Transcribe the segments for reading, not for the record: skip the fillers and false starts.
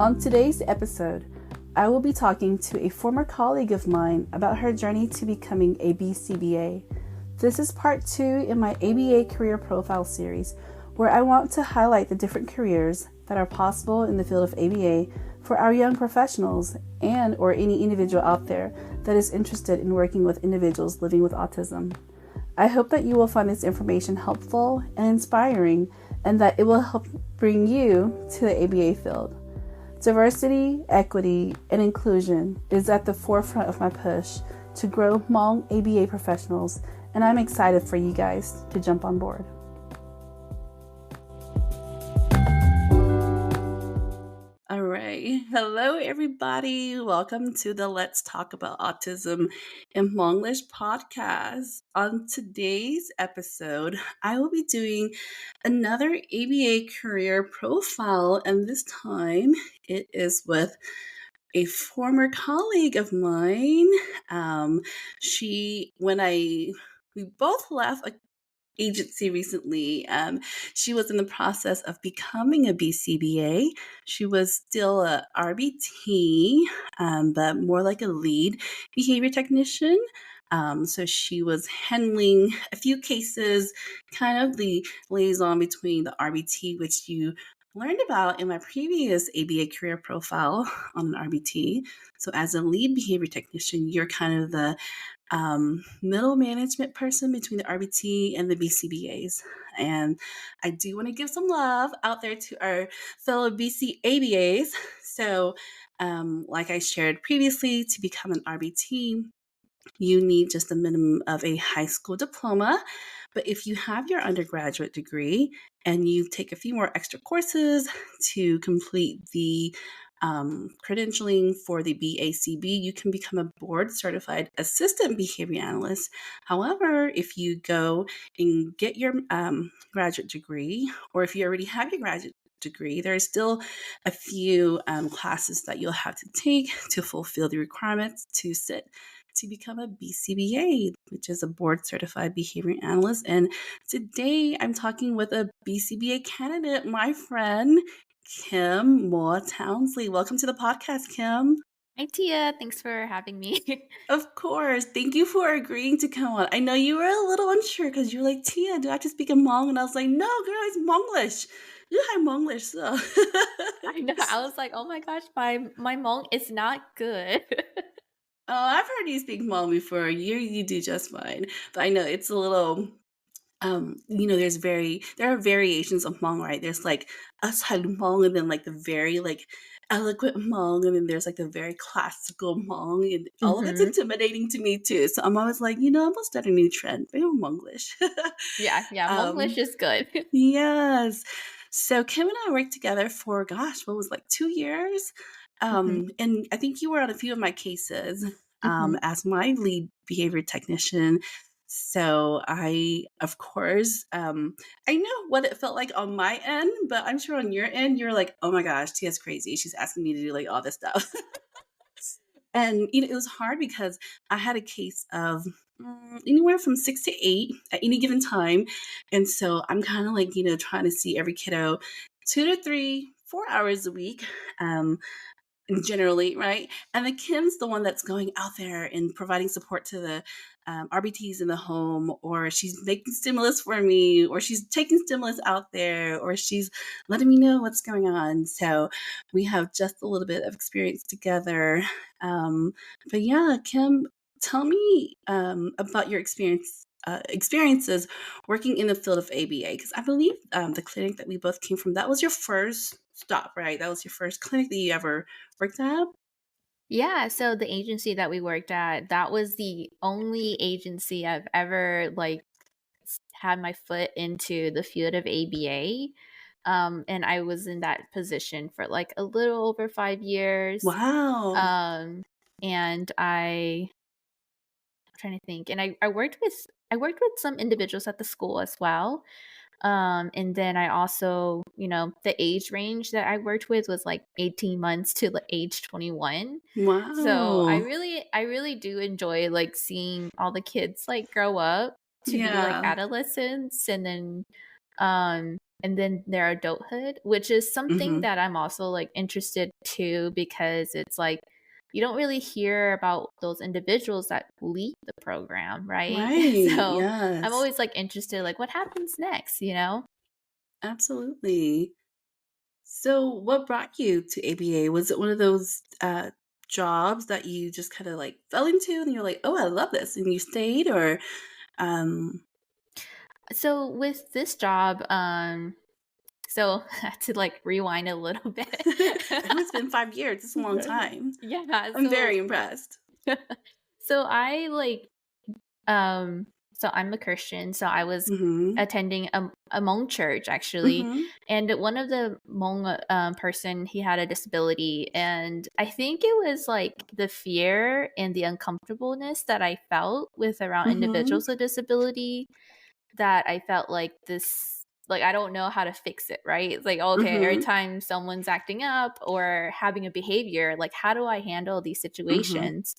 On today's episode, I will be talking to a former colleague of mine about her journey to becoming a BCBA. This is part 2 in my ABA career profile series, where I want to highlight the different careers that are possible in the field of ABA for our young professionals and or any individual out there that is interested in working with individuals living with autism. I hope that you will find this information helpful and inspiring, and that it will help bring you to the ABA field. Diversity, equity, and inclusion is at the forefront of my push to grow Hmong ABA professionals, and I'm excited for you guys to jump on board. All right. Hello, everybody. Welcome to the Let's Talk About Autism in Hmonglish podcast. On today's episode, I will be doing another ABA career profile, and this time it is with a former colleague of mine. We both left a agency recently. She was in the process of becoming a BCBA. She was still a RBT, but more like a lead behavior technician. So she was handling a few cases, kind of the liaison between the RBT, which you learned about in my previous ABA career profile on an RBT. So as a lead behavior technician, you're kind of the middle management person between the RBT and the BCBAs. And I do want to give some love out there to our fellow BCBAs. So like I shared previously, to become an RBT, you need just a minimum of a high school diploma. But if you have your undergraduate degree and you take a few more extra courses to complete the credentialing for the BACB, you can become a board certified assistant behavior analyst. However, if you go and get your graduate degree, or if you already have your graduate degree, there are still a few classes that you'll have to take to fulfill the requirements to sit to become a BCBA, which is a board certified behavior analyst. And today I'm talking with a BCBA candidate, my friend, Kim Moua Townsley. Welcome to the podcast, Kim. Hi, Tia. Thanks for having me. Of course. Thank you for agreeing to come on. I know you were a little unsure because you're like, Tia, do I have to speak in Hmong? And I was like, no, girl, it's Hmonglish. You have Hmonglish, so. I know. I was like, oh my gosh, my Hmong is not good. Oh, I've heard you speak Hmong before. You do just fine. But I know it's a little there are variations of Hmong, right? There's like Ashal Hmong, and then like the very like eloquent Hmong, and then there's like the very classical Hmong, and all of it's intimidating to me too. So I'm always like, I'm gonna start a new trend. Maybe Hmonglish. Yeah, Hmonglish is good. Yes. So Kim and I worked together for, what was 2 years? And I think you were on a few of my cases as my lead behavior technician. So I, of course, I know what it felt like on my end, but I'm sure on your end, you're like, oh my gosh, Tia's crazy. She's asking me to do like all this stuff. And it was hard because I had a case of anywhere from 6 to 8 at any given time. And so I'm kind of like, trying to see every kiddo 2 to 3, 4 hours a week. Generally, right? And the Kim's the one that's going out there and providing support to the RBTs in the home, or she's making stimulus for me, or she's taking stimulus out there, or she's letting me know what's going on. So we have just a little bit of experience together. But yeah, Kim, tell me about your experiences working in the field of ABA, because I believe the clinic that we both came from, that was your first stop, right? That was your first clinic that you ever worked at? Yeah, so the agency that we worked at, that was the only agency I've ever had my foot into the field of ABA. And I was in that position for like a little over 5 years. Wow. And I'm trying to think. And I worked with some individuals at the school as well. And then I also, the age range that I worked with was like 18 months to age 21. So I Wow. really do enjoy like seeing all the kids like grow up to be like Yeah. adolescents, and then and then their adulthood, which is something Mhm. that I'm also like interested to because it's like you don't really hear about those individuals that leave the program, right? Right, So I'm yes. always like interested, like what happens next, you know? Absolutely. So, what brought you to ABA? Was it one of those jobs that you just kind of like fell into and you're like, "Oh, I love this," and you stayed, or um So with this job, so I had to like rewind a little bit. it's been 5 years. It's a long time. Yeah, I'm very impressed. so I like so I'm a Christian, so I was Mhm. attending a Hmong church actually, Mhm. and one of the Hmong person, he had a disability, and I think it was like the fear and the uncomfortableness that I felt with around Mhm. individuals with disability that I felt like this, like I don't know how to fix it, right? It's like, okay, every Mhm. time someone's acting up or having a behavior, like how do I handle these Mhm. situations?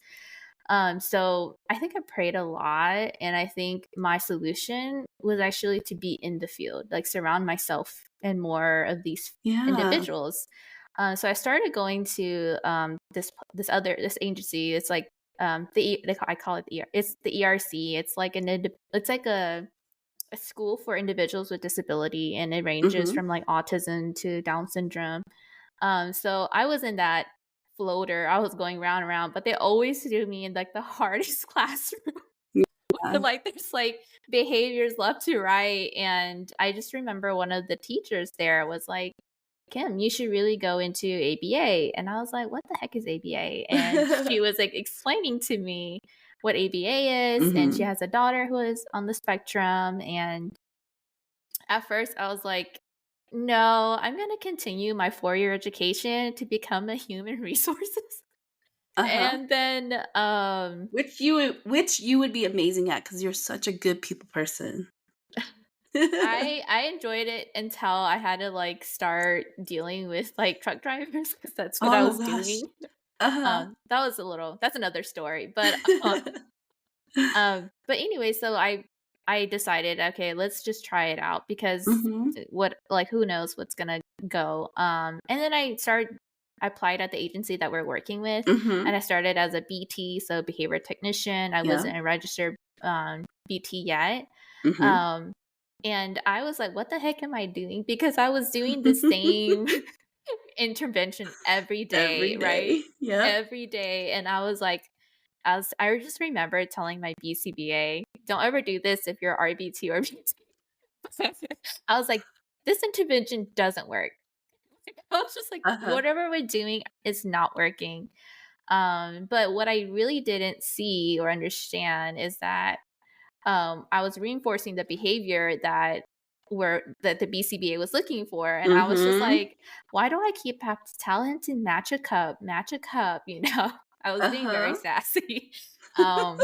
So I think I prayed a lot, and I think my solution was actually to be in the field, like surround myself and more of these Yeah. individuals. So I started going to this agency. It's like I call it it's the ERC. It's like it's like a school for individuals with disability, and it ranges Mhm. from like autism to Down syndrome. So I was in that floater. I was going round and round, but they always threw me in like the hardest classroom. Yeah. Like there's like behaviors left to right. And I just remember one of the teachers there was like, Kim, you should really go into ABA. And I was like, what the heck is ABA? And she was like explaining to me what ABA is. And she Mhm. has a daughter who is on the spectrum. And at first, I was like, no, I'm going to continue my 4-year education to become a human resources. Uh-huh. And then Which you would be amazing at because 'cause you're such a good people person. I enjoyed it until I had to like start dealing with like truck drivers because that's what I Oh was gosh. doing. Uh-huh. That was a little, that's another story. But anyway, so I decided, okay, let's just try it out because Mhm. what, like who knows what's gonna go. And then I applied at the agency that we're working with, Mhm. and I started as a BT, so behavior technician. I Yeah. wasn't a registered BT yet. Mhm. Um, and I was like, what the heck am I doing? Because I was doing the same intervention every day, Every right? day. Yep. Every day. And I was like, I just remember telling my BCBA, don't ever do this if you're RBT or BT. I was like, this intervention doesn't work. I was just like, Uh-huh. whatever we're doing is not working. But what I really didn't see or understand is that I was reinforcing the behavior that the BCBA was looking for, and I was just Mhm. like, why do I keep have to tell him to match a cup? You know, I was being very Uh-huh. sassy. Um,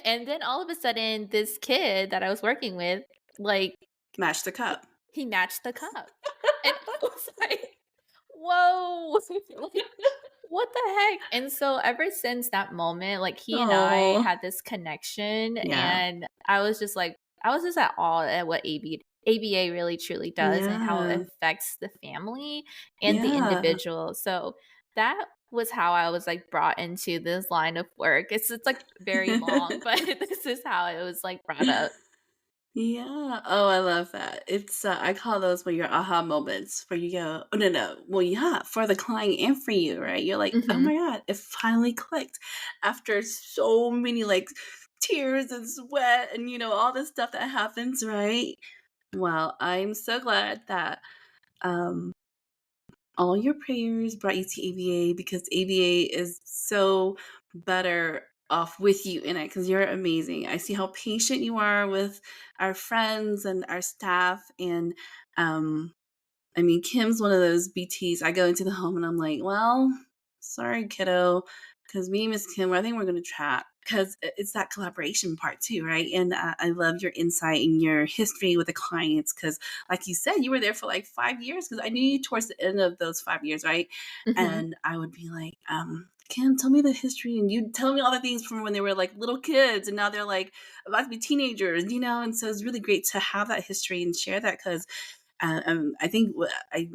and then all of a sudden, this kid that I was working with, like, Match the cup. he matched the cup, and I was like, whoa. Like, what the heck? And so ever since that moment, like he and I Oh. had this connection, Yeah. and I was just at awe at what ABA really truly does and how it Yeah. affects the family and the Yeah. individual. So that was how I was like brought into this line of work. It's like very long, but this is how it was like brought up. Yeah. Oh, I love that. It's I call those when your aha moments where you go, oh no, no. Well, yeah, for the client and for you, right? You're like, oh Hmm. my God, it finally clicked after so many like tears and sweat and all this stuff that happens, right? Well, I'm so glad that um all your prayers brought you to ABA because ABA is so better off with you in it because you're amazing. I see how patient you are with our friends and our staff. And I mean, Kim's one of those BTs. I go into the home and I'm like, well, sorry, kiddo, because me and Miss Kim, I think we're going to chat because it's that collaboration part too, right? And I love your insight and your history with the clients because, like you said, you were there for like 5 years because I knew you towards the end of those 5 years, right? Hmm. And I would be like, Kim, tell me the history. And you tell me all the things from when they were like little kids and now they're like about to be teenagers, And so it's really great to have that history and share that because I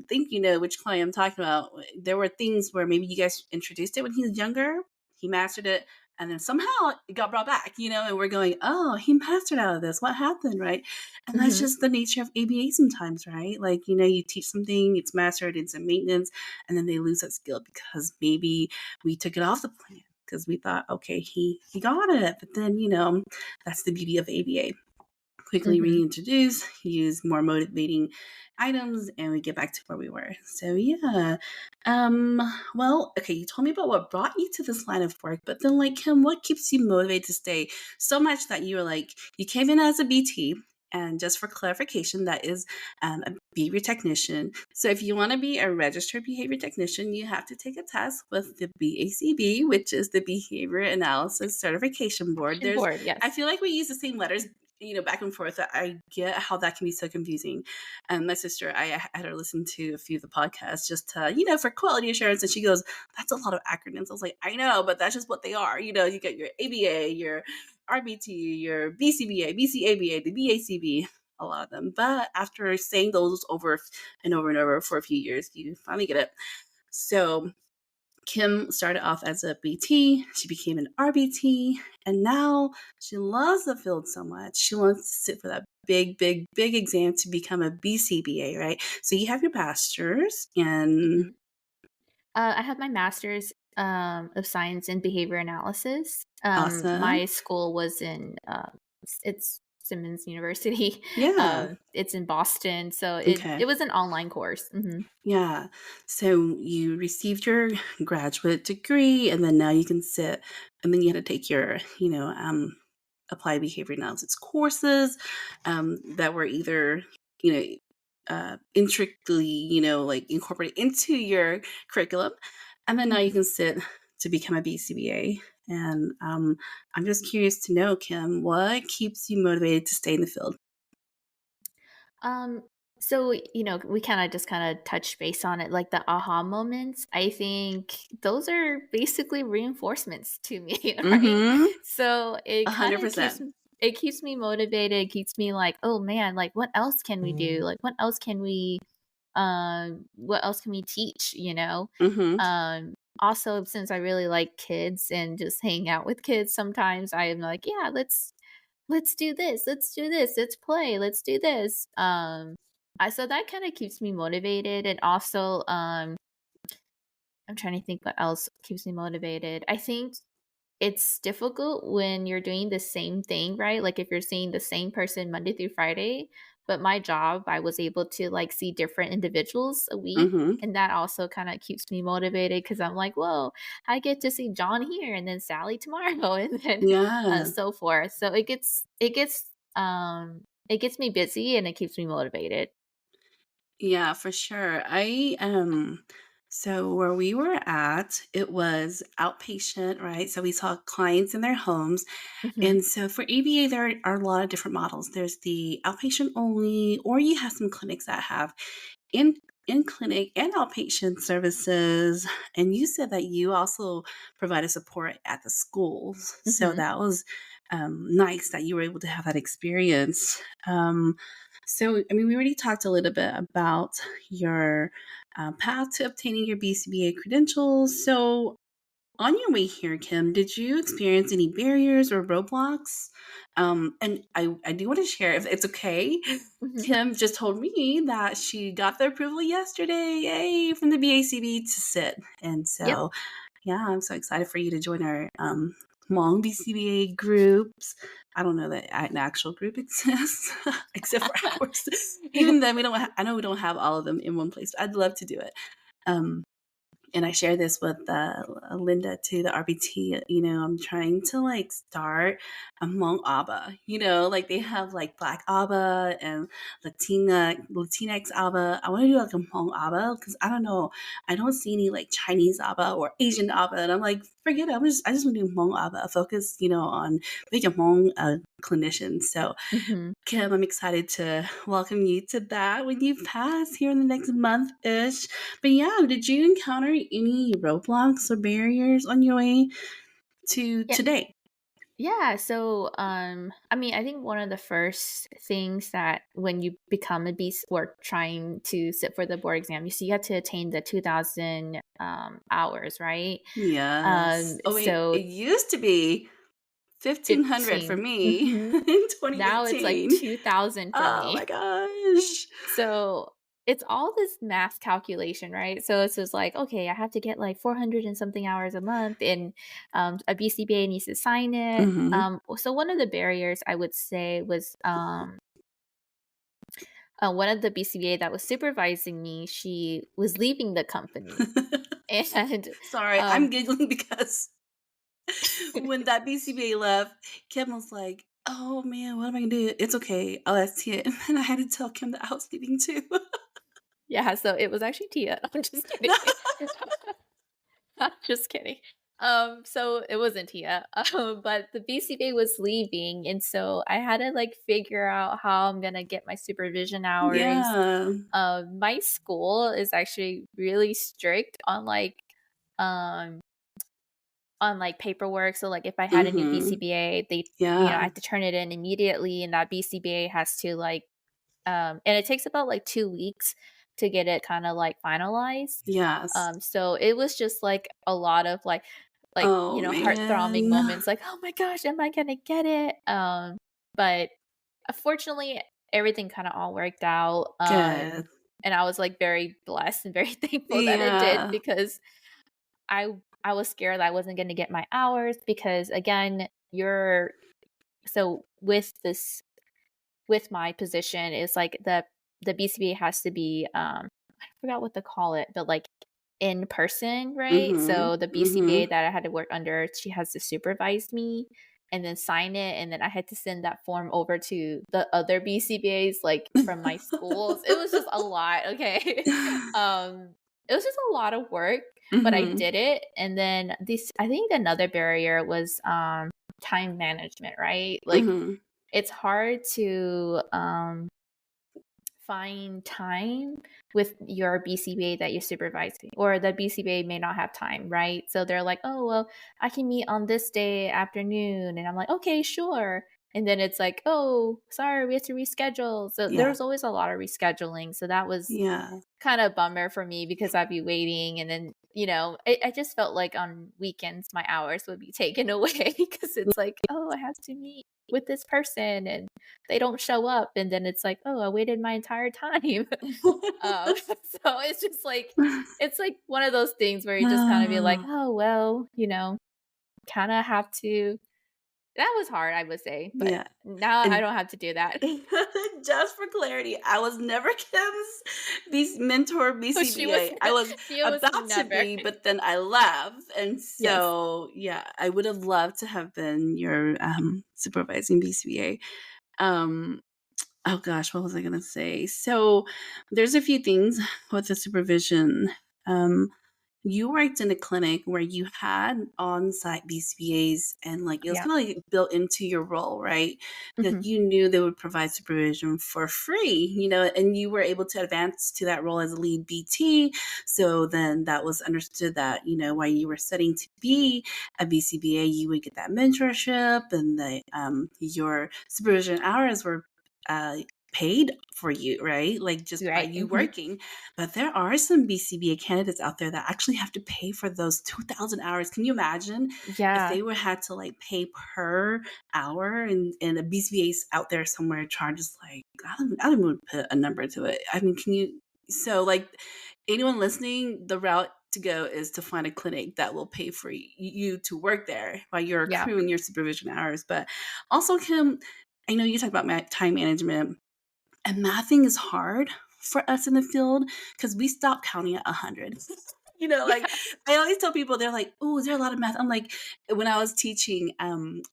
think you know which client I'm talking about. There were things where maybe you guys introduced it when he was younger, he mastered it, and then somehow it got brought back, and we're going, oh, he mastered out of this. What happened, right? And that's Mhm. just the nature of ABA sometimes, right? Like you teach something, it's mastered, it's in maintenance, and then they lose that skill because maybe we took it off the plan because we thought, okay, he got it, but then that's the beauty of ABA, quickly Mhm. reintroduce, use more motivating items, and we get back to where we were. So yeah. Well, okay, you told me about what brought you to this line of work, but then like Kim, what keeps you motivated to stay so much that you were like you came in as a BT, and just for clarification, that is a behavior technician. So if you want to be a registered behavior technician, you have to take a test with the BACB, which is the Behavior Analysis Certification Board. Action board, I yes. feel like we use the same letters, back and forth. I get how that can be so confusing. And my sister, I had her listen to a few of the podcasts just to, for quality assurance. And she goes, that's a lot of acronyms. I was like, I know, but that's just what they are. You got your ABA, your RBT, your BCBA, BCABA, the BACB, a lot of them. But after saying those over and over and over for a few years, you finally get it. So Kim started off as a BT, she became an RBT, and now she loves the field so much. She wants to sit for that big, big, big exam to become a BCBA, right? So you have your master's and Mhm. I have my master's of science in behavior analysis. awesome. My school was in it's Simmons University. Yeah. It's in Boston, so it Okay. was an online course. Hmm. Yeah. So you received your graduate degree and then now you can sit and then you had to take your, applied behavior analysis courses that were either, you know, intricately, like incorporated into your curriculum. And then now you Hmm. can sit to become a BCBA. And I'm just curious to know, Kim, what keeps you motivated to stay in the field? Um, so we kind of touch base on it, like the aha moments. I think those are basically reinforcements to me, right? Mm-hmm. So it kind of 100%. keeps me motivated, keeps me like, oh man, like what else can we do? Like what else can we teach? Mm-hmm. Also, since I really like kids and just hang out with kids, sometimes I am like, yeah, let's do this, let's do this, let's play, let's do this. I so that kind of keeps me motivated, and also I'm trying to think what else keeps me motivated. I think it's difficult when you're doing the same thing, right? Like if you're seeing the same person Monday through Friday, but my job, I was able to like see different individuals a week. Mm-hmm. And that also kind of keeps me motivated because I'm like, whoa, I get to see John here and then Sally tomorrow and then Yeah. so forth. So it gets me busy and it keeps me motivated. Yeah, for sure. So where we were at, it was outpatient, right? So we saw clients in their homes. Hmm. And so for ABA, there are a lot of different models. There's the outpatient only, or you have some clinics that have in in clinic and outpatient services. And you said that you also provided support at the schools, so Hmm. that was nice that you were able to have that experience. So I mean, we already talked a little bit about your path to obtaining your BCBA credentials. So on your way here, Kim, did you experience any barriers or roadblocks? And I do want to share, if it's okay. Hmm. Kim just told me that she got the approval yesterday, yay, from the BACB to sit. And Yep. so, yeah, I'm so excited for you to join our Hmong BCBA groups. I don't know that an actual group exists, except for ours. Even then, I know we don't have all of them in one place. But I'd love to do it. Um, and I share this with Linda too, the RBT. I'm trying to like start a Hmong ABBA. Like they have like Black ABBA and Latinx ABBA. I want to do like a Hmong ABBA because I don't know, I don't see any like Chinese ABBA or Asian ABBA, and I'm like, forget it. I just want to do Hmong ABBA. Focus, on being a Hmong clinician. So Hmm. Kim, I'm excited to welcome you to that when you pass here in the next month ish. But yeah, did you encounter any roadblocks or barriers on your way to Yeah. today? Yeah, so I mean, I think one of the first things that when you become a beast or trying to sit for the board exam, you have to attain the 2000 hours, right? Yes. Oh wait, So it used to be 1,500 for 15. me in Now it's like 2018. 2000 for Oh my me. gosh. So it's all this math calculation, right? So it's just like, okay, I have to get like 400 and something hours a month, and a BCBA needs to sign it. Mhm. So one of the barriers I would say was one of the BCBA that was supervising me. She was leaving the company, and Sorry, I'm um, giggling because when that BCBA left, Kim was like, "Oh man, what am I gonna do? It's okay. I'll ask Tia." And then I had to tell Kim that I was leaving too. yeah, so it was actually Tia. I'm just No. kidding. Just kidding. So it wasn't Tia, but the BCBA was leaving, and so I had to like figure out how I'm gonna get my supervision hours. Yeah. My school is actually really strict um on like paperwork. So like if I had a new Mhm. BCBA, I Yeah. had to turn it in immediately, and that BCBA has to like and it takes about like 2 weeks to get it kind of like finalized. Yes. So it was just like a lot of Oh heart throbbing man. moments, like, oh my gosh, am I gonna get it? But fortunately, everything kind of all worked out. Good. And I was like very blessed and very thankful that it did, Yeah. because I was scared that I wasn't gonna get my hours, because again, you're so with my position is like the BCBA has to be I forgot what to call it, but like in person, right? Mhm. So the BCBA Mhm. that I had to work under, she has to supervise me and then sign it, and then I had to send that form over to the other BCBAs like from my schools. It was just a lot, okay? It was just a lot of work, but I Mhm. did it. And then this I think another barrier was time management, right? Like Mhm. it's hard to find time with your BCBA that you're supervising, or the BCBA may not have time, right? So they're like, oh, well, I can meet on this day afternoon. And I'm like, okay, sure. And then it's like, oh, sorry, we have to reschedule. So there Yeah. was always a lot of rescheduling. So that was Yeah. kind of bummer for me, because I'd be waiting, and then I just felt like on weekends my hours would be taken away, because it's like, oh, I have to meet with this person and they don't show up, and then it's like, oh, I waited my entire time. So it's like one of those things where you just kind of be like, Ah, oh well, kind of have to. That was hard, I would say, but yeah. now I And don't have to do that. just for clarity, I was never Kim's mentor She was BCBA. I was she was about to never. be, but then I left. And Yes. so, yeah, I would have loved to have been your supervising BCBA. Um, oh gosh, what was I going to say? So, there's a few things with the supervision. Um, you worked in a clinic where you had on-site BCBAs and like it was Yeah. kind of like built into your role, right? That Mhm. you knew they would provide supervision for free, and you were able to advance to that role as a lead BT. So then that was understood that, while you were studying to be a BCBA, you would get that mentorship and your supervision hours were uh, paid for you, right? Like just by Right. you Mhm. working. But there are some BCBA candidates out there that actually have to pay for those 2,000 hours. Can you imagine if Yeah. they were had to like pay per hour and a BCBA's out there somewhere charges like, I don't even put a number to it. I mean, so like anyone listening, the route to go is to find a clinic that will pay for you to work there while you're Yeah. accruing your supervision hours. But also, Kim, I know you talk about time management and mathing is hard for us in the field because we stop counting at 100. Yeah. Like I always tell people, they're like, "Oh, is there a lot of math?" I'm like, when I was teaching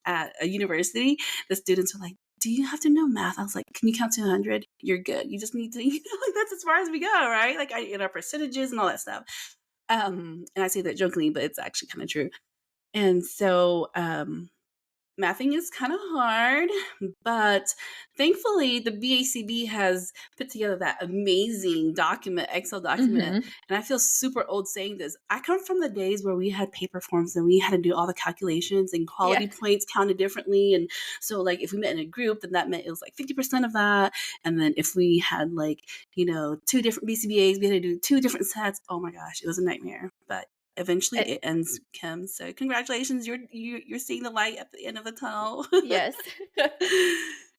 at a university, the students were like, "Do you have to know math?" I was like, "Can you count to 100? You're good. You just need to, like that's as far as we go, right? Like in our percentages and all that stuff." And I say that jokingly, but it's actually kind of true. And so mathing is kind of hard, but thankfully the BACB has put together that amazing document, Excel document. Mhm. And I feel super old saying this. I come from the days where we had paper forms and we had to do all the calculations and Yeah. quality points counted differently. And so, like, if we met in a group, then that meant it was like 50% of that. And then if we had, like, two different BCBAs, we had to do two different sets. Oh my gosh, it was a nightmare. But eventually Eh, it ends, Kim. So congratulations, you're seeing the light at the end of the tunnel. yes.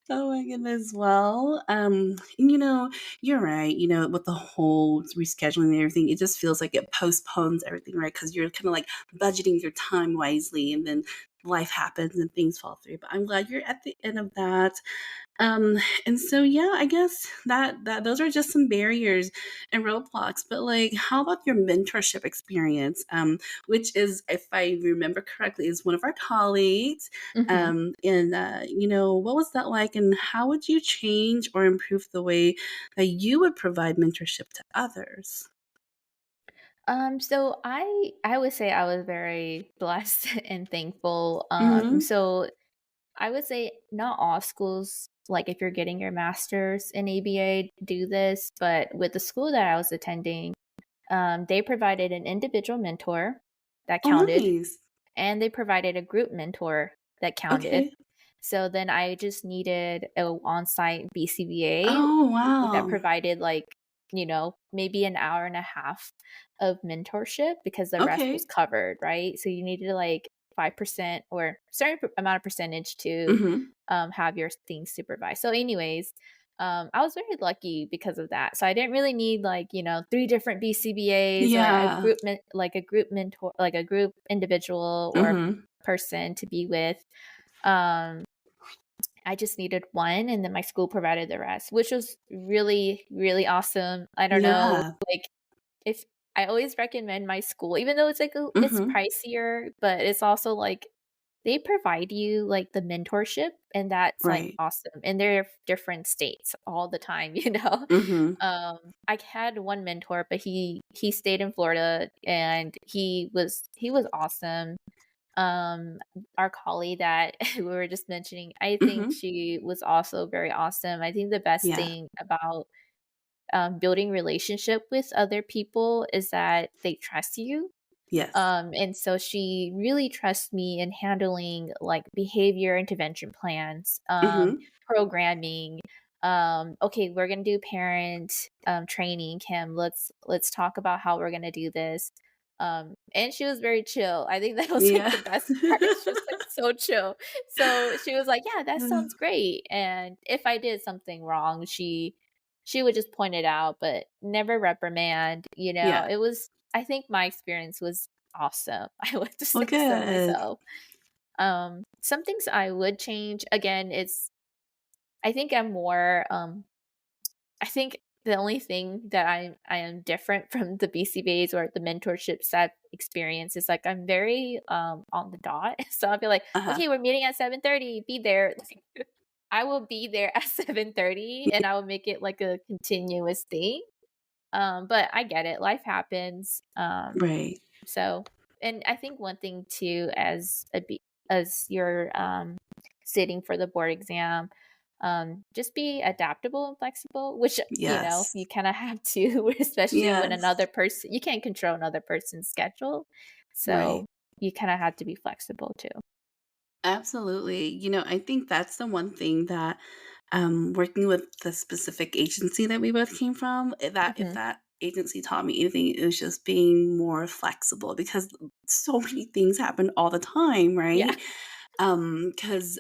Oh my goodness. Well, you're right. With the whole rescheduling and everything, it just feels like it postpones everything, right? Because you're kind of like budgeting your time wisely, and then life happens and things fall through. But I'm glad you're at the end of that. Um, and so yeah, I guess that those are just some barriers and roadblocks. But like, how about your mentorship experience? Which is, if I remember correctly, is one of our colleagues. Mhm. And what was that like, and how would you change or improve the way that you would provide mentorship to others? So I would say I was very blessed and thankful. Mm-hmm. So I would say not all schools, like if you're getting your master's in ABA, do this, but with the school that I was attending, they provided an individual mentor that Oh, counted, nice. and they provided a group mentor that counted. Okay. So then I just needed a on-site BCBA Oh, that wow. provided like, maybe an hour and a half of mentorship because the rest was Okay. covered, right? So you needed like 5% or certain amount of percentage to Mm-hmm. have your things supervised. So, anyways, I was very lucky because of that. So I didn't really need like, three different BCBAs or a Yeah. like a group mentor, like a group individual or Mm-hmm. person to be with. Um, I just needed one, and then my school provided the rest, which was really, really awesome. I don't know, Yeah. like, if I always recommend my school, even though it's like it's Mm-hmm. pricier, but it's also like they provide you like the mentorship, and that's like Right. awesome. And they're different states all the time, you know. Mhm. I had one mentor, but he stayed in Florida, and he was awesome. Um, our colleague that we were just mentioning, I think Mhm. she was also very awesome. I think the best Yeah. thing about, building relationship with other people is that they trust you. Yes. And so she really trusts me in handling like behavior intervention plans, Mhm. programming. Okay, we're gonna do parent training, Kim. Let's talk about how we're gonna do this. And she was very chill. I think that was like Yeah. the best part. She was like so chill. So she was like, "Yeah, that sounds great." And if I did something wrong, she would just point it out, but never reprimand. Yeah. It was. I think my experience was awesome. I would just Well, say so good. myself. Some things I would change, again, it's I think I'm more, I think the only thing that I am different from the BCBAs or the mentorships I've experienced is, like, I'm very, on the dot. So I'll be like, Uh-huh. "Okay, we're meeting at 7:30, be there." Like, I will be there at 7:30, Yeah. and I will make it, like, a continuous thing. But I get it, life happens. Right. So, and I think one thing too, as you're sitting for the board exam, just be adaptable and flexible, which Yes. you kind of have to, especially when Yes. another person you can't control another person's schedule, Right. so you kind of have to be flexible too. Absolutely. I think that's the one thing that, working with the specific agency that we both came from, if Hmm. that agency taught me anything, it was just being more flexible because so many things happen all the time, Yeah. right? Because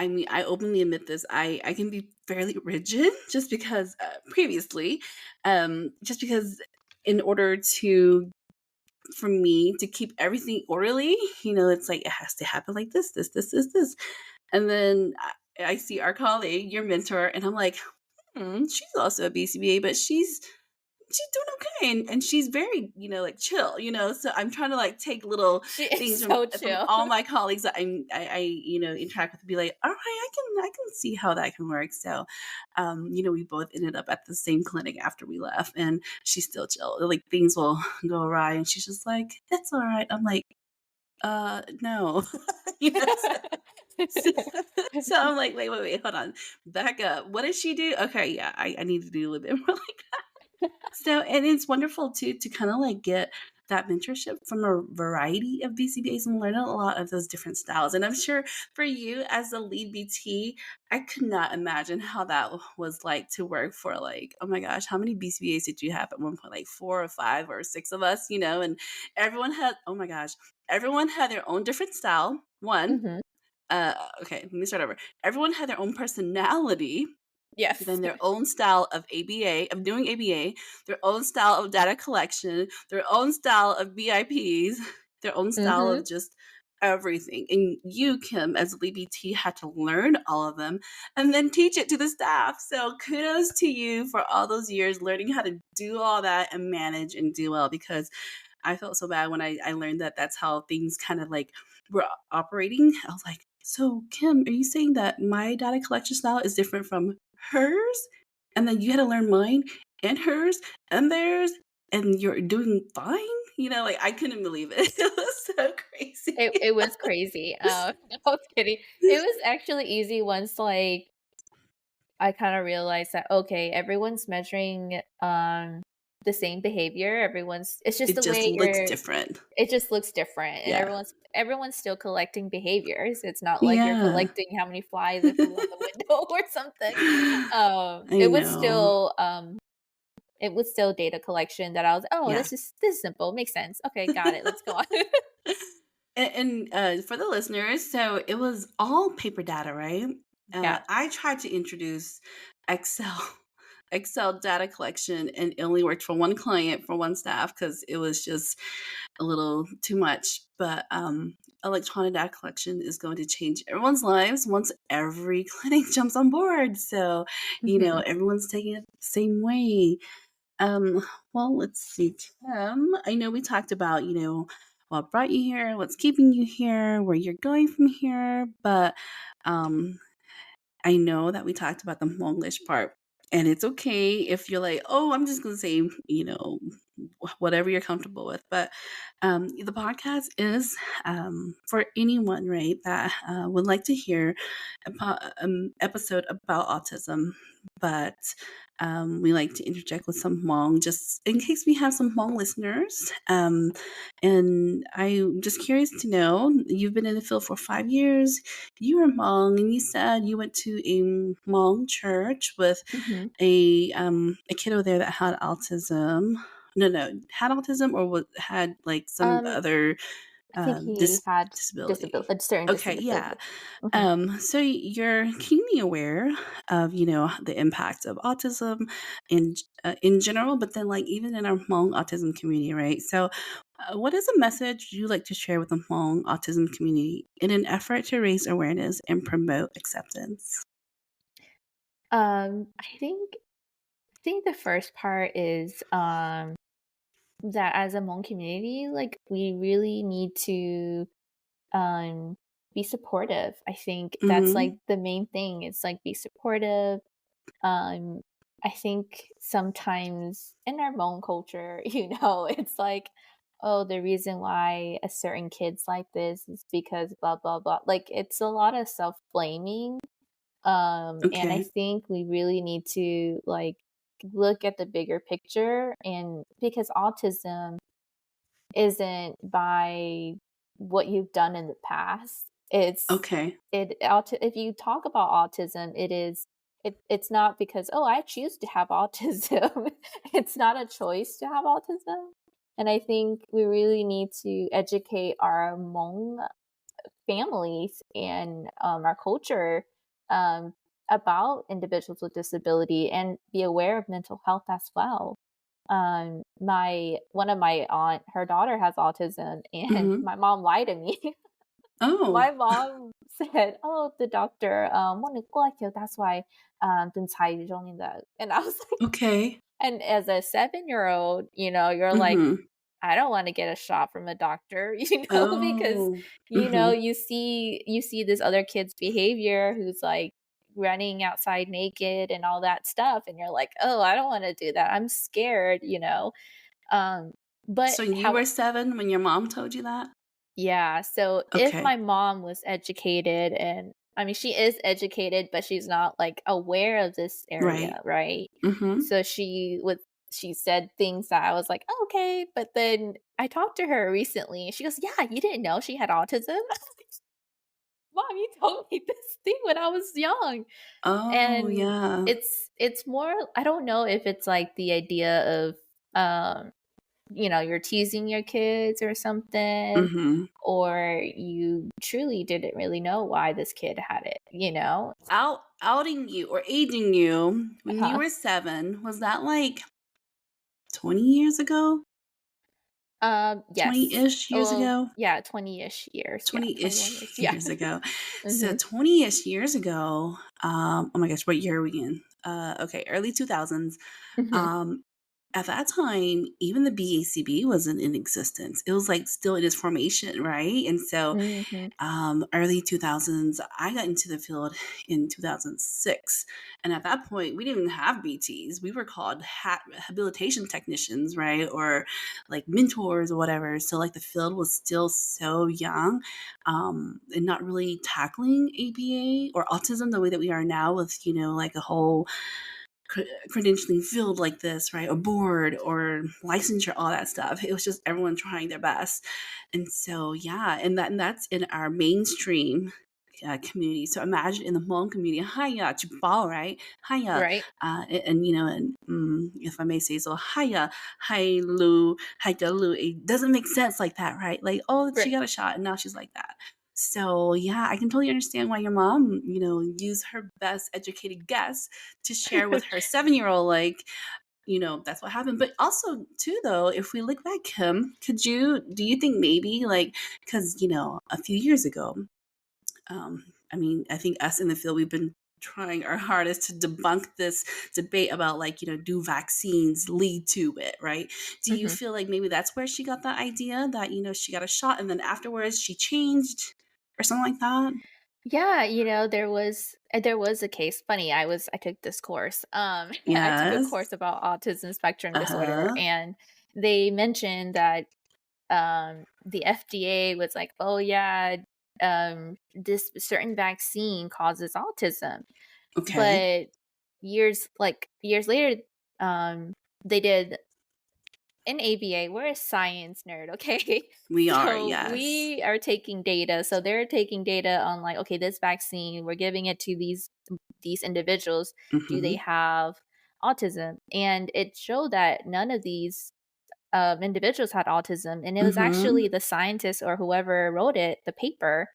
I mean, I openly admit this. I can be fairly rigid just because previously, just because in order to for me to keep everything orderly, it's like it has to happen like this. And then I see our colleague, your mentor, and I'm like, she's also a BCBA, but she's doing okay, and she's very like chill, so I'm trying to like take little She is things so from chill. all my colleagues that I interact with, and be like, all right, I can see how that can work. So we both ended up at the same clinic after we left, and she's still chill. Like, things will go awry, and she's just like, it's all right. I'm like, No. You know, so so I'm like, "Wait, hold on. Back up. What does she do? Okay, yeah, I need to do a little bit more like so, and it's wonderful too to kind of like get that mentorship from a variety of BCBAs and learn a lot of those different styles. And I'm sure for you as a lead BT, I could not imagine how that was like to work for like, oh my gosh, how many BCBAs did you have at one point? Like 4 or 5 or 6 of us, you know, and everyone had, oh my gosh, everyone had their own different style. One, Mhm. okay, let me start over. Everyone had their own personality, Yes. then their own style of ABA, of doing ABA, their own style of data collection, their own style of BIPs, their own style Mhm. of just everything. And you, Kim, as a BBT, had to learn all of them and then teach it to the staff. So kudos to you for all those years learning how to do all that and manage and do well because I felt so bad when I learned that that's how things kind of like were operating. I was like, so Kim, are you saying that my data collection style is different from hers? And then you had to learn mine and hers and theirs and you're doing fine? You know, like I couldn't believe it. It was so crazy. It was crazy. No, I was kidding. It was actually easy once, like, I kinda realized that, okay, everyone's measuring, the same behavior, it's just It the just way looks you're different. it just looks different, and Yeah. everyone's still collecting behaviors. It's not like you're Yeah. collecting how many flies it flew on the window or something. I know. It was still data collection that I was, "Oh, Yeah. this is simple, makes sense. Okay, got it, let's go on." For the listeners, so it was all paper data, right? Yeah. I tried to introduce Excel, Excel data collection, and it only worked for one client for one staff because it was just a little too much. But electronic data collection is going to change everyone's lives once every clinic jumps on board. So, you know, Mhm. everyone's taking it the same way. Um, well, let's see, Kim. I know we talked about, you know, what brought you here, what's keeping you here, where you're going from here, but um, I know that we talked about the Hmonglish part, and it's okay if you're like, oh, I'm just gonna say, you know, whatever you're comfortable with. But the podcast is for anyone, right, that would like to hear episode about autism. But we like to interject with some Hmong, just in case we have some Hmong listeners. And I'm just curious to know, you've been in the field for 5 years. You were Hmong, and you said you went to a Hmong church with Mhm. a kiddo there that had autism. No, had autism or had like some Um, other I think he had disability. a certain Okay, yeah. disability. Mhm. So you're keenly aware of, you know, the impact of autism in general, but then like even in our Hmong autism community, right? So, what is a message you like to share with the Hmong autism community in an effort to raise awareness and promote acceptance? I think the first part is, that as a Hmong community, like, we really need to, um, be supportive. I think that's, like, Hmm. the main thing. It's, like, be supportive. Um, I think sometimes in our Hmong culture, it's like, "Oh, the reason why a certain kid's like this is because blah, blah, blah." Like, it's a lot of self-blaming. And I Okay. think we really need to, like, look at the bigger picture, and because autism isn't by what you've done in the past. Okay. If you talk about autism, it's not because, "Oh, I choose to have autism." It's not a choice to have autism, and I think we really need to educate our Hmong families and, our culture, um, about individuals with disability and be aware of mental health as well. My one of my aunt, her daughter has autism, and Hmm. my mom lied to me. Oh, My mom said, "Oh, the doctor, wanted to that's why, 顿猜中的." And I was like, okay. and as a 7-year-old, you're like, Hmm. I don't wanna get a shot from a doctor, because, Oh. Hmm. you see this other kid's behavior who's, like, running outside naked and all that stuff, and you're like, "Oh, I don't wanna do that. I'm scared," Um, but So you how were 7 when your mom told you that? Yeah, so if Okay. my mom was educated, and I mean, she is educated, but she's not, like, aware of this Right. area, right? Mhm. So she said things that I was like, "Oh, okay," but then I talked to her recently, and she goes, "Yeah, you didn't know she had autism?" "Mom, you told me this thing when I was young." Oh, And yeah. it's more, I don't know if it's, like, the idea of, um you're teasing your kids or something, Mhm. or you truly didn't really know why this kid had it, you know? Outing you or aging you when you Uh-huh. were 7, was that, like, 20 years ago? Yes. 20-ish years Oh, ago? yeah, 20-ish years. Yeah, 21 years. 20-ish Yeah. years ago. So Mhm. 20-ish years ago, oh my gosh, what year are we in? Okay, early 2000s. Mhm. Um, at that time, even the BACB wasn't in existence. It was like still in its formation, right? And so Mhm. early 2000s, I got into the field in 2006. And at that point, we didn't even have BTs. We were called habilitation technicians, right? Or like mentors or whatever. So, like, the field was still so young and not really tackling ABA or autism the way that we are now with, like a whole credentialing field like this, right? Or board or licensure, all that stuff. It was just everyone trying their best. And so, yeah, and that's in our mainstream community. So imagine in the Hmong community, hiya, chibao, right? Hiya, Right. and if I may say so, hiya, hi lu, hi lu. It doesn't make sense like that, right? Like, oh, she Right. got a shot, and now she's like that. So yeah, I can totally understand why your mom, used her best educated guess to share with her 7-year-old, like, that's what happened. But also, too, though, if we look back, Kim, do you think maybe, like, because, a few years ago, I mean, I think us in the field, we've been trying our hardest to debunk this debate about, like, do vaccines lead to it, right? Do you Mhm. feel like maybe that's where she got the idea that, she got a shot and then afterwards she changed or something like that? Yeah, there was a case. Funny, I took this course. I took a Yes. course about autism spectrum disorder, Uh-huh. and they mentioned that the FDA was like, "Oh yeah, this certain vaccine causes autism." Okay. But years later, um, they did in ABA. We're a science nerd, okay? We are, So yes. we are taking data. So they're taking data on, like, okay, this vaccine, we're giving it to these individuals. Do they Mhm. have autism? And it showed that none of these individuals had autism, and it was Mhm. actually the scientist or whoever wrote it, the paper,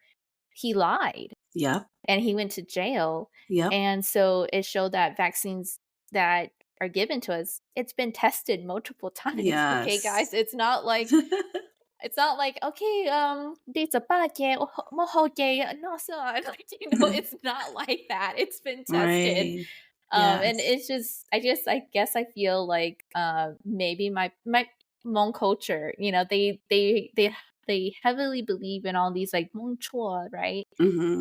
he lied Yep. and he went to jail. Yep. And so it showed that vaccines that are given to us, it's been tested multiple times. Okay, guys, Yes. it's not like, okay, it's a bad yeah, no, so like, it's not like that. It's been tested. Right. And Yes. it's just, I guess I feel like maybe my Hmong culture, they heavily believe in all these, like, Hmong chua, right?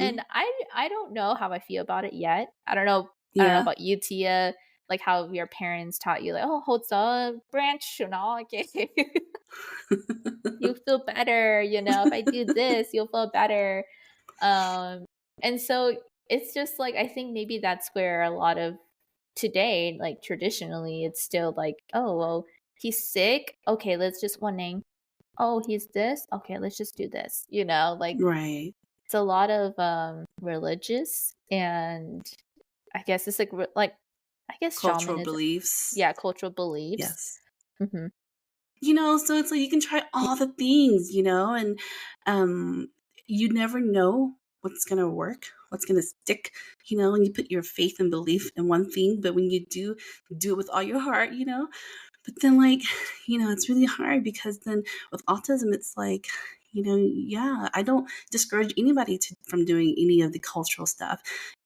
And Mhm. I don't know how I feel about it yet. I don't know Yeah. about you, Tia, like how your parents taught you, like, oh, hold a branch, okay. You feel better, if I do this, you'll feel better. Um, and so it's just like, I think maybe that's where a lot of today, like traditionally, it's still like, oh, well, he's sick. Okay, let's just one name. Oh, he's this. Okay, let's just do this. Like, Right. it's a lot of religious, and I guess it's like I guess Cultural shamanism. beliefs. Yeah, cultural beliefs. Yes. Mhm. So it's like you can try all the things, and um you never know what's gonna work, what's gonna stick, when you put your faith and belief in one thing, but when you do it with all your heart, but then, like, it's really hard because then with autism, it's like, yeah, I don't discourage anybody from doing any of the cultural stuff.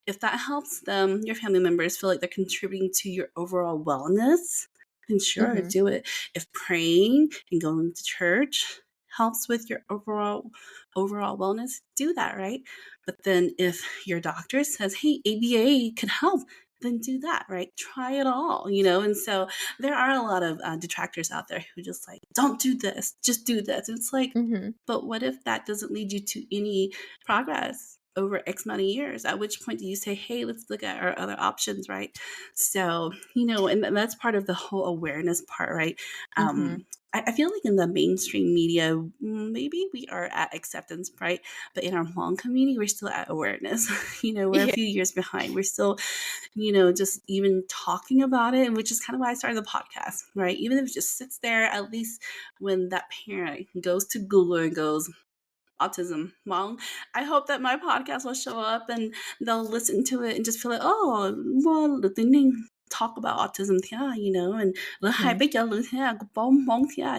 If that helps them, your family members feel like they're contributing to your overall wellness, then sure, Mhm. do it. If praying and going to church helps with your overall wellness, do that, right? But then if your doctor says, hey, ABA could help, then do that, right? Try it all, you know? And so there are a lot of detractors out there who just like, don't do this, just do this. It's like, Mhm. but what if that doesn't lead you to any progress over X amount of years? At which point do you say, hey, let's look at our other options, right? So, you know, and that's part of the whole awareness part, right? Mhm. I feel like in the mainstream media, maybe we are at acceptance, right? But in our Hmong community, we're still at awareness. You know, we're a Yeah. few years behind. We're still, you know, just even talking about it, and which is kind of why I started the podcast, right? Even if it just sits there, at least when that parent goes to Google and goes, autism, Hmong, I hope that my podcast will show up and they'll listen to it and just feel like, oh, well, the thing talk about autism, yeah, you know, and Mhm.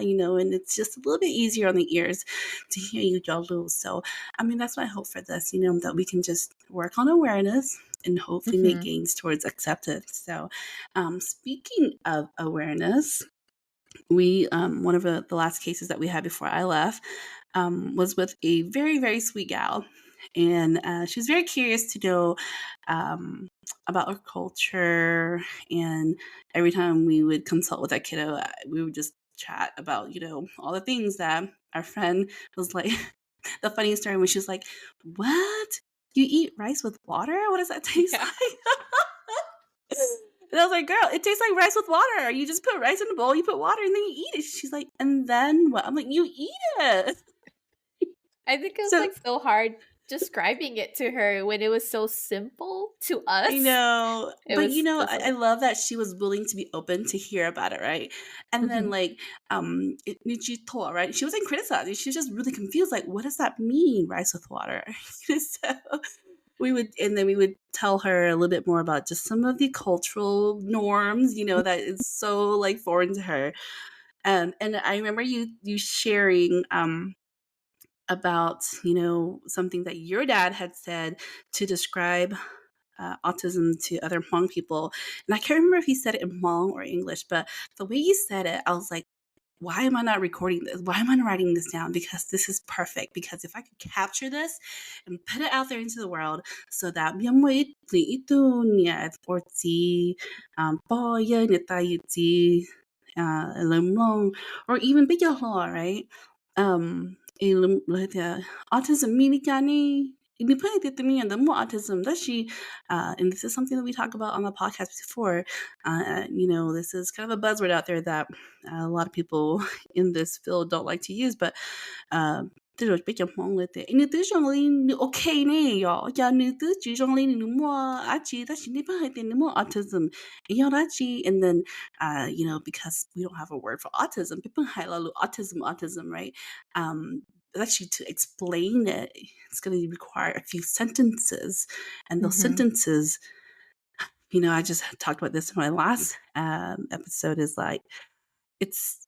you know, and it's just a little bit easier on the ears to hear you lose. So, I mean, that's my hope for this, you know, that we can just work on awareness and hopefully make Mhm. gains towards acceptance. So, speaking of awareness, we one of the last cases that we had before I left was with a very very sweet gal, and she was very curious to know um, about our culture. And every time we would consult with that kiddo, we would just chat about, you know, all the things that our friend was like. The funniest story when she was like, "What? You eat rice with water? What does that taste Yeah. like?" And I was like, girl, it tastes like rice with water. You just put rice in a bowl, you put water, and then you eat it. She's like, and then what? I'm like, you eat it. I think it was, So like, so hard describing it to her when it was so simple to I us. know, It but you was know, just I like love that she was willing to be open to hear about it, right? And then Mhm. like, Nichito, right? She wasn't criticizing; she was just really confused. Like, what does that mean, rice with water? So and then we would tell her a little bit more about just some of the cultural norms, you know, that is so like foreign to her. And I remember you sharing about, you know, something that your dad had said to describe autism to other Hmong people. And I can't remember if he said it in Hmong or English, but the way he said it, I was like, why am I not recording this? Why am I not writing this down? Because this is perfect. Because if I could capture this and put it out there into the world so that or even bigger, right? Autism mini ini pun itu me and the more autism that she and this is something that we talked about on the podcast before. You know, this is kind of a buzzword out there that a lot of people in this field don't like to use, but tức rồi bây giờ mọi người thì như tứ trong linh ok nè yo ya như tứ chỉ trong linh nữa mua á chỉ đó chỉ đi bắt hơi tiền nữa mua autism yo đó chỉ and then you know, because we don't have a word for autism people hay là autism right, actually to explain it it's going to require a few sentences, and those Mhm. sentences, you know, I just talked about this in my last episode, is like it's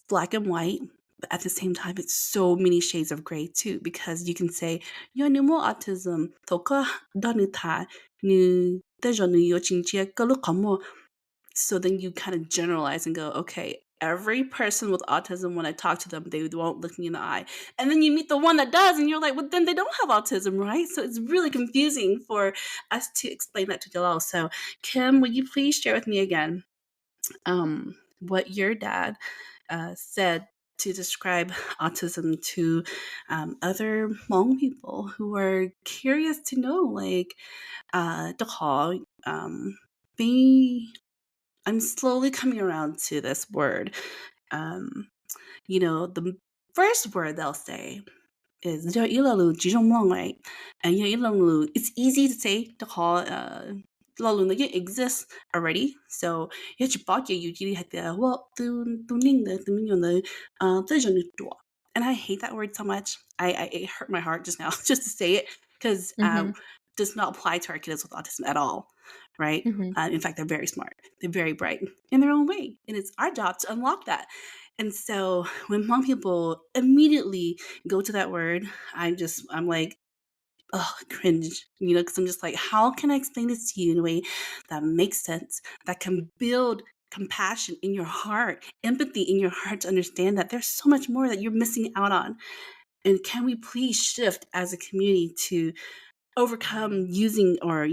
black and white, but at the same time, it's so many shades of gray too. Because you can say, "Yo, ni mo autism, toka danu ta nu deja nu yo chinchia kalu kamo." So then you kind of generalize and go, okay, every person with autism, when I talk to them, they won't look me in the eye. And then you meet the one that does, and you're like, well, then they don't have autism, right? So it's really confusing for us to explain that to Jalal. So, Kim, would you please share with me again what your dad said to describe autism to other Hmong people who are curious to know, like, be I'm slowly coming around to this word. Um, you know, the first word they'll say is right? And it's easy to say to call it exists already. So and I hate that word so much. It hurt my heart just now just to say it because Mhm. does not apply to our kids with autism at all, right? Mhm. In fact, they're very smart, they're very bright in their own way, and it's our job to unlock that. And so when Hmong people immediately go to that word, I'm like, oh, cringe, you know, because I'm just like, how can I explain this to you in a way that makes sense, that can build compassion in your heart, empathy in your heart to understand that there's so much more that you're missing out on. And can we please shift as a community to overcome using or,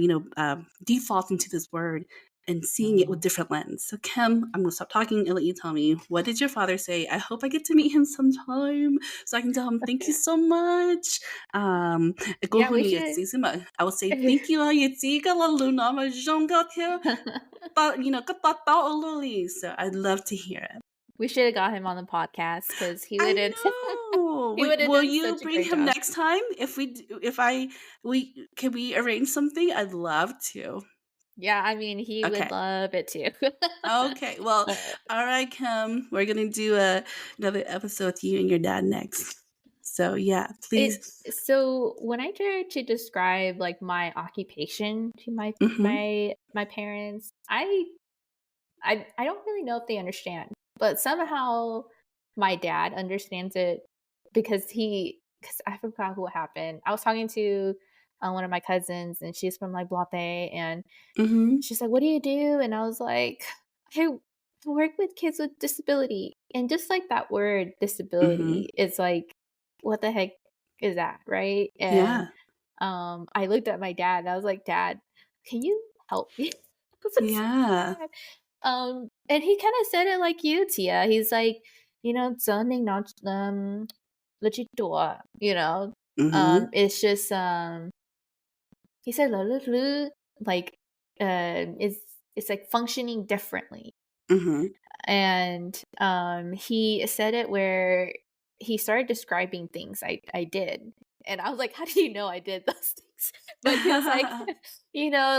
defaulting to this word and seeing it with different lens. So Kim, I'm going to stop talking and let you tell me, what did your father say? I hope I get to meet him sometime so I can tell him thank you so much. Yeah, we should. I will say thank you. So I'd love to hear it. We should have got him on the podcast because he I would have know. he would have Will done you such a bring great him job. next time? Can we arrange something? I'd love to. Yeah, I mean, he would Okay. love it too. Okay. Well, Uh, all right, Kim. We're gonna do another episode with you and your dad next. So yeah, it please. so when I try to describe like my occupation to Mm-hmm. my parents, I don't really know if they understand, but somehow my dad understands it because I forgot what happened. I was talking to one of my cousins, and she's from like Blatte, and Mm-hmm. she's like, "What do you do?" And I was like, "I work with kids with disability." And just like that word Mm-hmm. disability, it's like, what the heck is that, right? And Yeah. I looked at my dad and I was like, "Dad, can you help me?" I was like, so Yeah. sad. And he kind of said it like you, Tia. He's like, zoning not legit door, Mm-hmm. it's just he said like it's like functioning differently. Mm-hmm. And he said it where he started describing things I did. And I was like, how do you know I did those things? But he was like,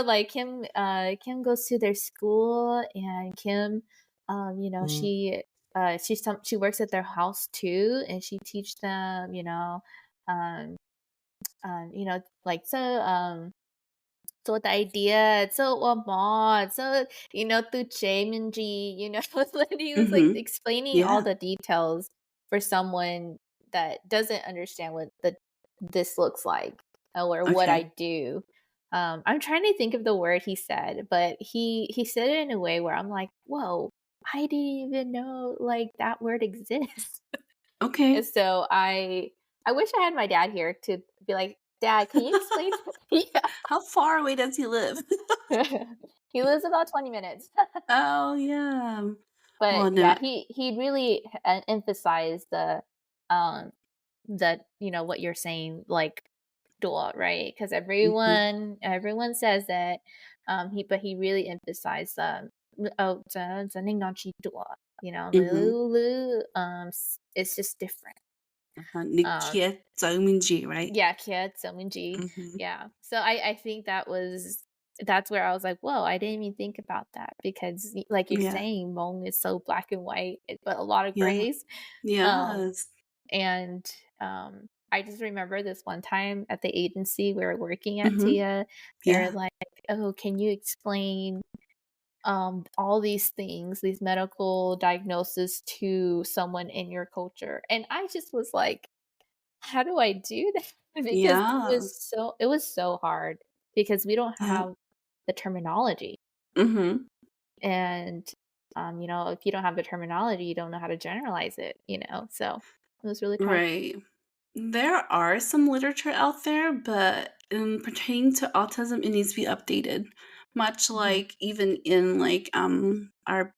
like Kim goes to their school, and Kim she works at their house too, and she teach them, um like so the idea, so what, so through Jaminji, and he was like Mm-hmm. explaining all Yeah. the details for someone that doesn't understand what this looks like or what Okay. I do. I'm trying to think of the word he said, but he said it in a way where I'm like, whoa, I didn't even know like that word exists. And Okay. so I wish I had my dad here to be like, Dad, can you explain? Yeah. How far away does he live? He lives about 20 minutes. Oh yeah. Well, But no. yeah, he really emphasized um what you're saying, like door, right? Because Mm-hmm. everyone says that, he really emphasized oh, door, Mm-hmm. it's just different. Um Nikia Zauminji, right? Yeah, Kia Tseonji. Mm-hmm. Yeah. So I think that's where I was like, "Whoa, I didn't even think about that," because like you're Yeah. saying, Hmong is so black and white, but a lot of Yeah. grays. Um, Yes. and I just remember this one time at the agency we were working at Mm-hmm. Tia, they're Yeah. like, "Oh, can you explain all these things, these medical diagnoses to someone in your culture?" And I just was like, how do I do that? Because Yeah. it was so hard because we don't Yeah. have the terminology. Mm-hmm. And, if you don't have the terminology, you don't know how to generalize it, so it was really tough. Right. There are some literature out there, but pertaining to autism, it needs to be updated. Much Mhm, like even in like our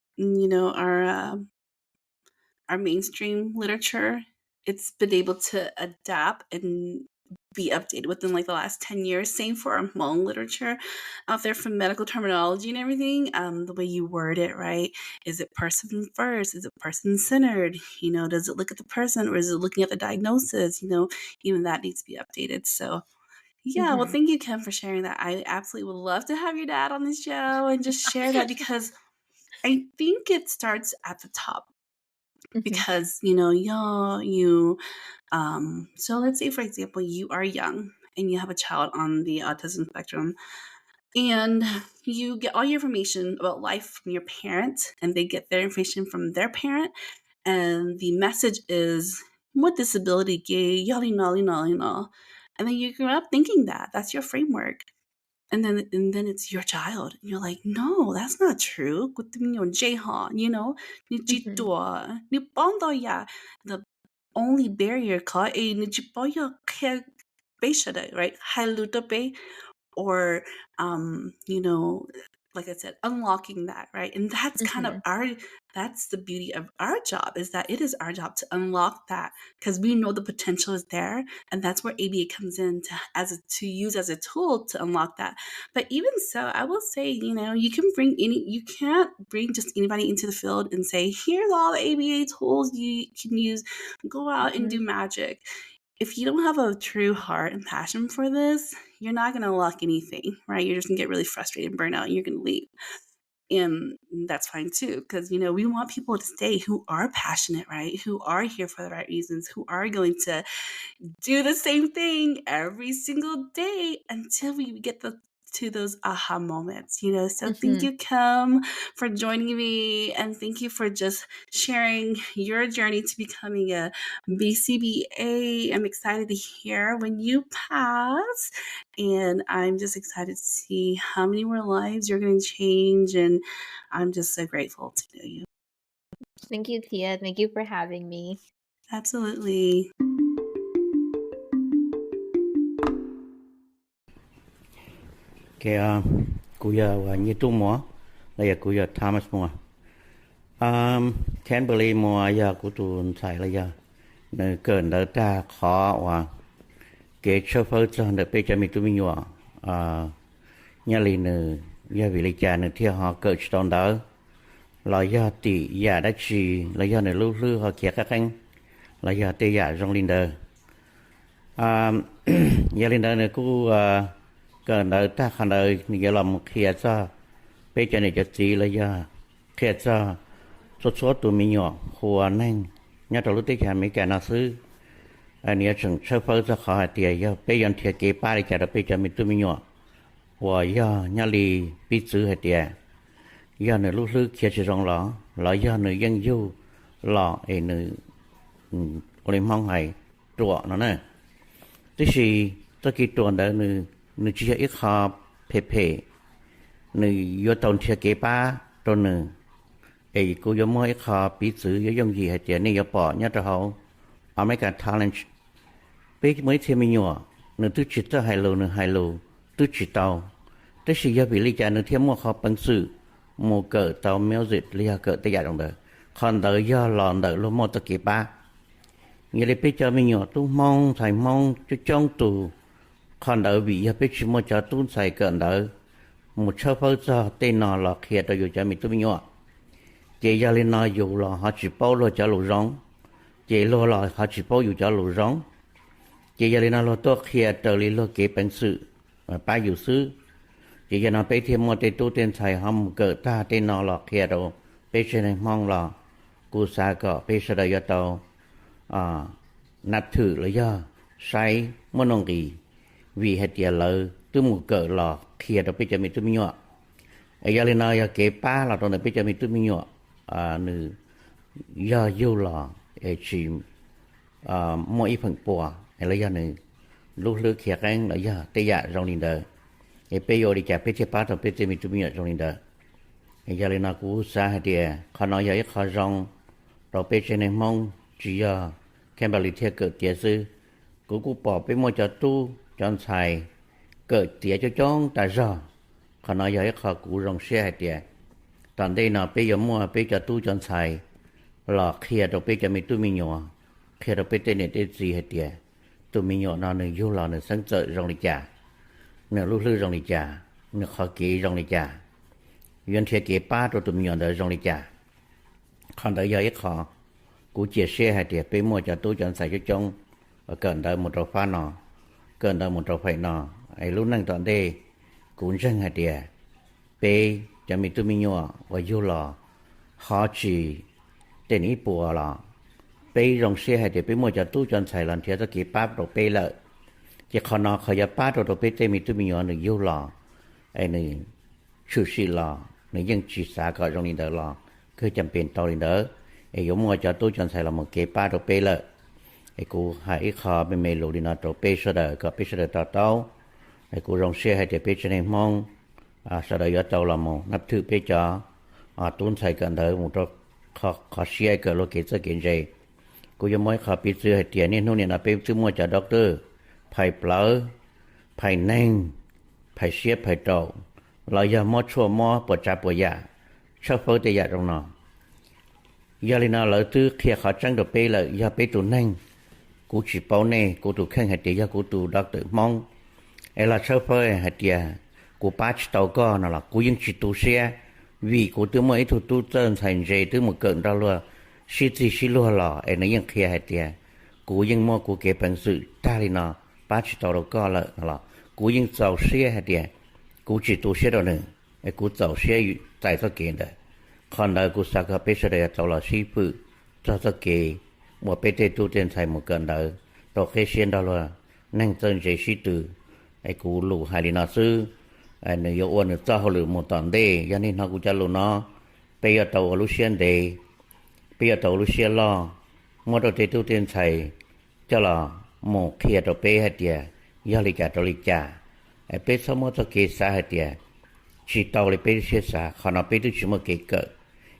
mainstream literature, it's been able to adapt and be updated within like the last 10 years. Same for our Hmong literature out there for medical terminology and everything. The way you word it, right? Is it person first? Is it person centered? Does it look at the person or is it looking at the diagnosis? Even that needs to be updated. So, yeah, well, mhm, thank you, Kim, for sharing that. I absolutely would love to have your dad on this show and just share that because I think it starts at the top mhm, because so let's say for example you are young and you have a child on the autism spectrum and you get all your information about life from your parent and they get their information from their parent and the message is what disability gay yali nali nali na and then you grow up thinking that that's your framework and then it's your child and you're like no that's not true mhm, the only barrier ka ay Beishada, right? Hailutape, or you know, like I said, unlocking that, right? And that's kind of Mhm. that's the beauty of our job, is that it is our job to unlock that, because we know the potential is there, and that's where ABA comes in to use as a tool to unlock that. But even so, I will say, you know, you can't bring just anybody into the field and say, here's all the ABA tools you can use, go out and do Mhm. magic. If you don't have a true heart and passion for this, you're not going to unlock anything, right? You're just going to get really frustrated and burn out, and you're going to leave. And that's fine too, because, you know, we want people to stay who are passionate, right? Who are here for the right reasons, who are going to do the same thing every single day until we get to those aha moments, you know. So thank Mhm. you, Kim, for joining me, and thank you for just sharing your journey to becoming a BCBA. I'm excited to hear when you pass, and I'm just excited to see how many more lives you're going to change, and I'm just so grateful to know you. Thank you, Tia. Thank you for having me. Absolutely. cái cú giờ và như tu múa là giờ cú giờ Thomas múa Can't believe múa giờ cú tu sai là giờ nơi cơn đỡ ta khó và cái cho phơi cho được bây giờ mình tu mình nhỏ nhà lì nữa giờ vì lý cha nữa thì họ cỡ cho đỡ là giờ tỷ giờ đã chỉ là giờ nữa lưu lưu họ kia các anh là giờ tê giờ trong linh đời giờ linh đời nữa cú cơn đỡ ta khăn đời giờ làm kia cho bây giờ này cho chỉ là giờ kia cho số tụi mình nhỏ hoa năng nhớ đầu lúc tới nhà mấy cái nào xứ anh nhớ chừng sơ phơi cho họ tiền giờ bây giờ thì cái ba đi chợ bây giờ mình tụi mình nhỏ hoa giờ nhớ đi biết chữ hay tiền giờ này lúc lúc kia chỉ rong lỏ lỏ giờ này dân du lỏ ấy này俺mong hay trọ nó nè tức là tất cả trọ đó này chỉ ít họ phê phê này vô tàu thì cái ba trọ này ấy cô giống mỗi khó biết chữ giống gì hết tiền này bỏ nhớ cho họ American talent biết mới thêm nhiều nữa tôi chỉ cho hai lô tôi chỉ tàu tôi chỉ giờ bị lý giải nữa thêm một khó bằng sự một cỡ tàu méo dịch lý cỡ tới giải đồng đời còn đời do lòn đời luôn một tất cả ba nghĩa là bây giờ mình nhỏ tôi mong thầy mong cho trong tù còn đời bị giờ bây giờ một cho tôi xài cỡ đời một số phơi cho tên nó là kia tôi cho mình tôi nhỏ chị giờ lên nói dù là họ chỉ bao lo cho lũ rong chị lo là họ chỉ bao dù cho lũ rong chị giờ lên nói lo tốt kia trở lên lo kế bản sự ba dù sư chị giờ nói bây thêm một tên tu tên thầy họ một cỡ ta tên nó là kia đâu bây giờ này mong là cô sa cọ bây giờ đây tàu nạp thử là do sai muốn nông kỳ vì hết tiền lợi tôi một cỡ là kia đâu bây giờ mình tôi nhỏ giờ lên nói kế ba là tôi nói bây giờ mình tôi nhỏ nữ do yêu là chỉ mỗi phần bùa là do nữ lúc lúc kia anh là do tây giả trong linh đời bây giờ đi chả bây giờ bắt đầu bây giờ mình tụi mình trong linh đời giờ lên nó cũng xa thì họ nói giờ ít họ rong rồi bây giờ này mong chỉ do cái bảo lý thiệt cỡ tiệt sư cũng bỏ bây giờ cho tu cho xài cỡ tiệt cho chong tại sao họ nói giờ ít họ cũng rong xe thì tận đây nó bây giờ mua bây giờ tu chọn xài là kia rồi bây giờ mình tu mình nhỏ kia rồi bây giờ này để gì hết tiền tu mình nhỏ nó này vô là nó sáng trợ rong đi trả nó lúc lúc rong đi trả nó khó kỹ rong đi trả原thiết kế ba rồi tu mình nhỏ đó rong đi trả còn tới giờ ít khó cú chia sẻ hết tiền bây mua cho tu chọn xài cho trong cần tới một trò pha nọ cần tới một trò phải nọ ấy lúc năng tận đây cũng rất hết tiền bây cho mình tụi mình nhỏ và vô là họ chỉ tên ít bùa là bây rong xe hay thì bây mua cho tu chọn xài lần thì ta kịp bắp rồi bây lợi chỉ còn nó khỏi bắp rồi bây tên mình tụi mình nhỏ nữa vô là ấy này chủ sĩ là này dân chỉ xã gọi trong linh đời là cứ chăm tiền tàu linh đời ấy giống mua cho tu chọn xài là một kịp bắp rồi bây lợi ấy cô hãy khó bên mê lù đi nó rồi bây sau đời có bây sau đời tàu tàu ấy cô rong xe hay thì bây cho nên mong sau đó giờ tàu là một nắp thứ bây giờ tuân sai cần tới một trò khó xia cái lô kế cho kiến gì cô giờ mới khó biết chưa tiền nên hôm nay là bây giờ mua cho doctor phải lỡ phải nên phải xếp phải trâu là giờ mót chua mót bột chả bột dạ sắp phơi tới dạ trong nó giờ li nào lỡ thứ kia khó trăng được bê lỡ giờ bê tụ nên cú chỉ bảo nè cú tụ khen hạt tiền giờ cú tụ đắc tự mong ấy là sắp phơi hạt tiền cú bắt tàu co nó là cú những chỉ tụ xe vì cú từ mấy tụ chân thành dễ từ một cận ra luôn xí luôn lò ấy nó những kia hạt tiền cú những mua cú kế bằng sự ta li nào bắt tàu co là cú những giàu xe hạt tiền cú chỉ tụ xe đó nữa ấy cú giàu xe tại sao kiện đấy còn đời cú sao cái bây giờ tàu là xí phụ cho sao kiện một bây giờ tu tiên thầy một cận đời tàu khi xuyên đó là năng chân dễ xí từ ấy cú lù hai đi nó sư ấy nếu yêu ôn cho họ lù một tuần đây cho nên họ cũng cho lù nó bây giờ tàu lù xuyên đây bây giờ tàu lù xuyên lo một đầu tiên tu tiên thầy cho là một kia tàu bây hết địa giờ lịch cả tàu lịch trả ấy bây giờ một tàu kia xa hết địa chỉ tàu lịch bây giờ xa còn nó bây giờ chỉ một cái cỡ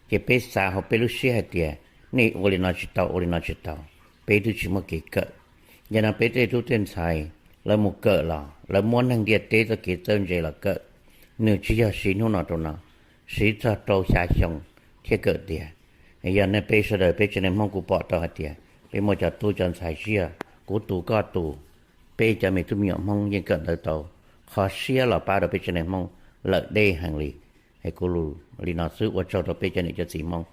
cái bây giờ họ bây giờ xí hết địaนี่โอลินาจิตาโอลินาจิตาไปดูชิมะเกเกยันไปเตดูเต็นไซแล้วมุกเกล่ะแล้วม้วนนังเดียเตตะเกเตินเจละเกเนื้อชียสีนู่นน่ะตรงนั้นสีจะโตชาชงเที่ยเกิดเดียยันในไปเสด็จไปจนในห้องกูปอต่อเดียไปหมดจากตู้จันสายเชียกูตู่ก็ตู่ไปจะไม่ทุ่มหยอมห้องยังเกิดโตขอเชียหล่อป้าเราไปจนในห้องเลิกได้หังลีให้กูรู้ลีนาซื้อว่าเจ้าเราไปจนในจะสีมอง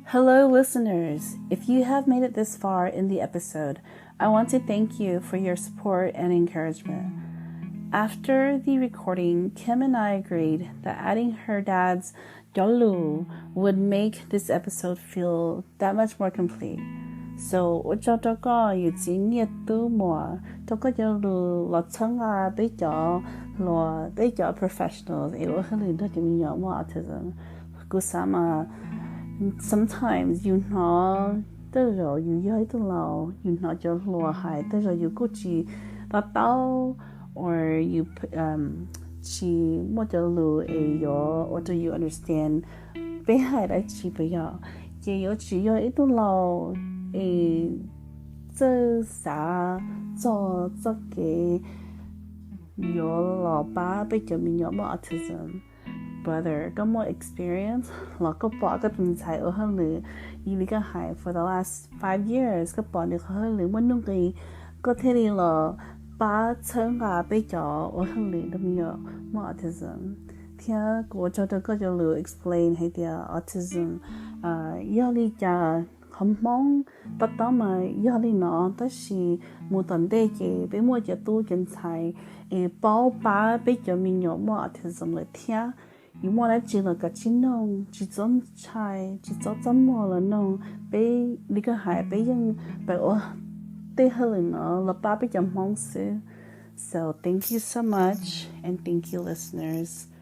Hello, listeners. If you have made it this far in the episode, I want to thank you for your support and encouragement. After the recording, Kim and I agreed that adding her dad's Dolu would make this episode feel that much more complete. So, cho tôi có dự kiến nhiệt tu mùa, tôi có cho lo chân à bây giờ professionals, ấy ở hơn nữa thì mình nhỏ mua autism. Cú sama sometimes you know, tới rồi you nhớ tới lâu, you know cho lo hay, tới rồi you cố chỉ tao or you chỉ mua cho lo ấy yo, or do you understand? Bây hai đã chỉ bây giờ, chỉ yo chỉ yo ít tới lâu.这啥做这个有老爸被证明有冇 autism brother 咁冇 experience 落個博個電才ở hơn nữa ý lý cái hải for the last 5 years cái博được hơn nữa muốn nung cái có thể đi là ba chân à bây giờ ở hơn nữa đâm nhiều冇autism theo của cho tôi có cho lừa explain hay theo autism do lý cho không mong bắt đầu mà do lý nó đó là một tuần đây chị bé mua cho tôi chân sai bảo ba bây giờ mình nhỏ mua autism là theo nhưng mà lại chỉ là cái chính nông chỉ giống sai chỉ giống mua là nông bé lý cái hải bé nhưng bé ở đây hơn nó là ba bây giờ mong sự so thank you so much and thank you listeners.